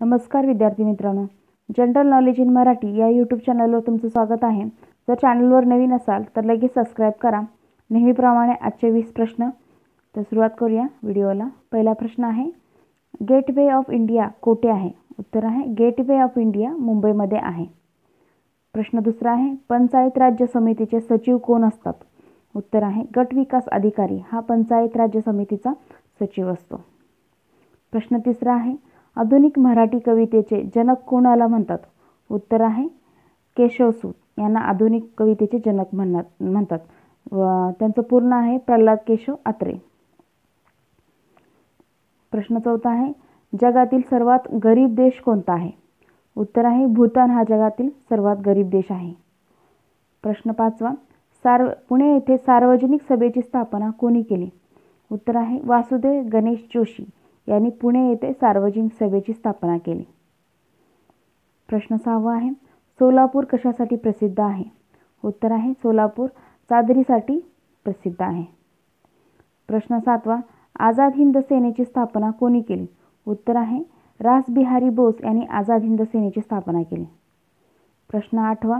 नमस्कार विद्यार्थी मित्रांनो, जनरल नॉलेज इन मराठी या यूट्यूब चॅनलवर तुमचं स्वागत आहे। जर चॅनलवर नवीन असाल तर लगेच सबस्क्राइब करा। नेहमीप्रमाणे आजचे 20 प्रश्न। तर सुरुवात करूया व्हिडिओला। पहिला प्रश्न आहे, गेटवे ऑफ इंडिया कोठे आहे? उत्तर आहे गेटवे ऑफ इंडिया मुंबईमध्ये आहे। प्रश्न दुसरा आहे, पंचायत राज्य समितीचे सचिव कोण असतात? उत्तर आहे गट विकास अधिकारी हा पंचायत राज्य समितीचा सचिव असतो। प्रश्न तिसरा आहे, आधुनिक मराठी कवितेचे जनक कोणाला म्हणतात? उत्तर आहे केशवसूत यांना आधुनिक कवितेचे जनक म्हणतात व त्यांचं पूर्ण आहे प्रल्हाद केशव आत्रे। प्रश्न चौथा आहे, जगातील सर्वात गरीब देश कोणता आहे? उत्तर आहे भूतान हा जगातील सर्वात गरीब देश आहे। प्रश्न पाचवा, पुणे येथे सार्वजनिक सभेची स्थापना कोणी केली? उत्तर आहे वासुदेव गणेश जोशी यांनी पुणे येथे सार्वजनिक सभेची स्थापना केली। प्रश्न सहावा आहे, सोलापूर कशासाठी प्रसिद्ध आहे? उत्तर आहे सोलापूर चादरीसाठी प्रसिद्ध आहे। प्रश्न सातवा, आझाद हिंद सेनेची स्थापना कोणी केली? उत्तर आहे रासबिहारी बोस यांनी आझाद हिंद सेनेची स्थापना केली। प्रश्न आठवा,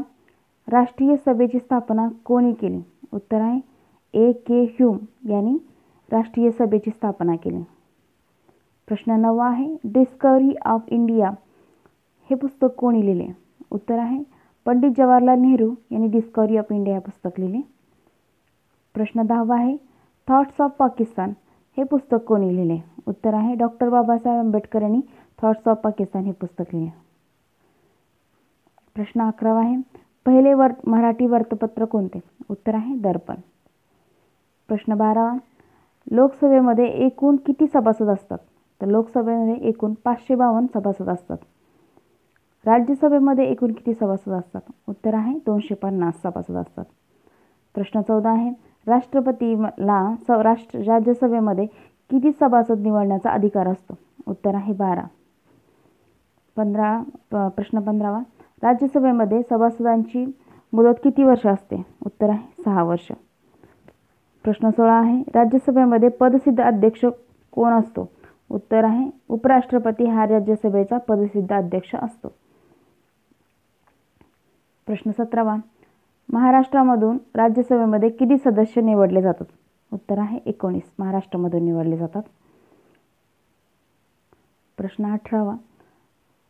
राष्ट्रीय सभेची स्थापना कोणी केली? उत्तर आहे A.K. ह्यूम यांनी राष्ट्रीय सभेची स्थापना केली। प्रश्न नववा आहे, डिस्कव्हरी ऑफ इंडिया हे पुस्तक कोणी लिहिले? उत्तर आहे पंडित जवाहरलाल नेहरू यांनी डिस्कव्हरी ऑफ इंडिया हे पुस्तक लिहिले। प्रश्न दहावा आहे, थॉट्स ऑफ पाकिस्तान हे पुस्तक कोणी लिहिले? उत्तर आहे डॉक्टर बाबासाहेब आंबेडकर यांनी थॉट्स ऑफ पाकिस्तान हे पुस्तक लिहिले। प्रश्न 11वा आहे, पहिले मराठी वृत्तपत्र कोणते? उत्तर आहे दर्पण। प्रश्न 12वा, लोकसभेमध्ये एकूण किती सभासद असतात? तर लोकसभेमध्ये एकूण 552 सभासद असतात। राज्यसभेमध्ये एकूण किती सभासद असतात? उत्तर आहे 250 सभासद असतात। प्रश्न 14 आहे, राष्ट्रपतीला राज्यसभेमध्ये किती सभासद निवडण्याचा अधिकार असतो? उत्तर आहे 12। प्रश्न 15वा, राज्यसभेमध्ये सभासदांची मुदत किती वर्ष असते? उत्तर आहे 6 वर्ष। प्रश्न 16 आहे, राज्यसभेमध्ये पदसिद्ध अध्यक्ष कोण असतो? उत्तर आहे उपराष्ट्रपती हा राज्यसभेचा पदसिद्ध अध्यक्ष असतो। प्रश्न 17वा, महाराष्ट्रामधून राज्यसभेमध्ये किती सदस्य निवडले जातात? उत्तर आहे 19 महाराष्ट्रामधून निवडले जातात। प्रश्न 18वा,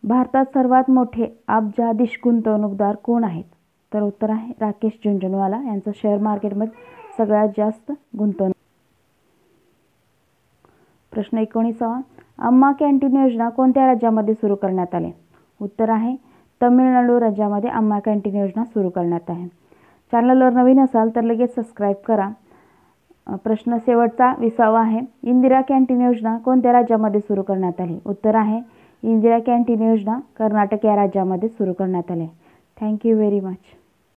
भारतात सर्वात मोठे अब्जाधीश गुंतवणूकदार कोण आहेत? तर उत्तर आहे राकेश झुनझुनवाला यांचं शेअर मार्केटमध्ये सगळ्यात जास्त गुंतवणूक। प्रश्न 19वा, अम्मा कॅन्टीन योजना कोणत्या राज्यामध्ये सुरू करण्यात आली? उत्तर आहे तमिळनाडू राज्यामध्ये अम्मा कॅन्टीन योजना सुरू करण्यात आहे। चॅनलवर नवीन असाल तर लगेच सबस्क्राइब करा। प्रश्न शेवटचा 20वा आहे, इंदिरा कॅन्टीन योजना कोणत्या राज्यामध्ये सुरू करण्यात आली? उत्तर आहे इंदिरा कॅन्टीन योजना कर्नाटक या राज्यामध्ये सुरू करण्यात आली। Thank you very much.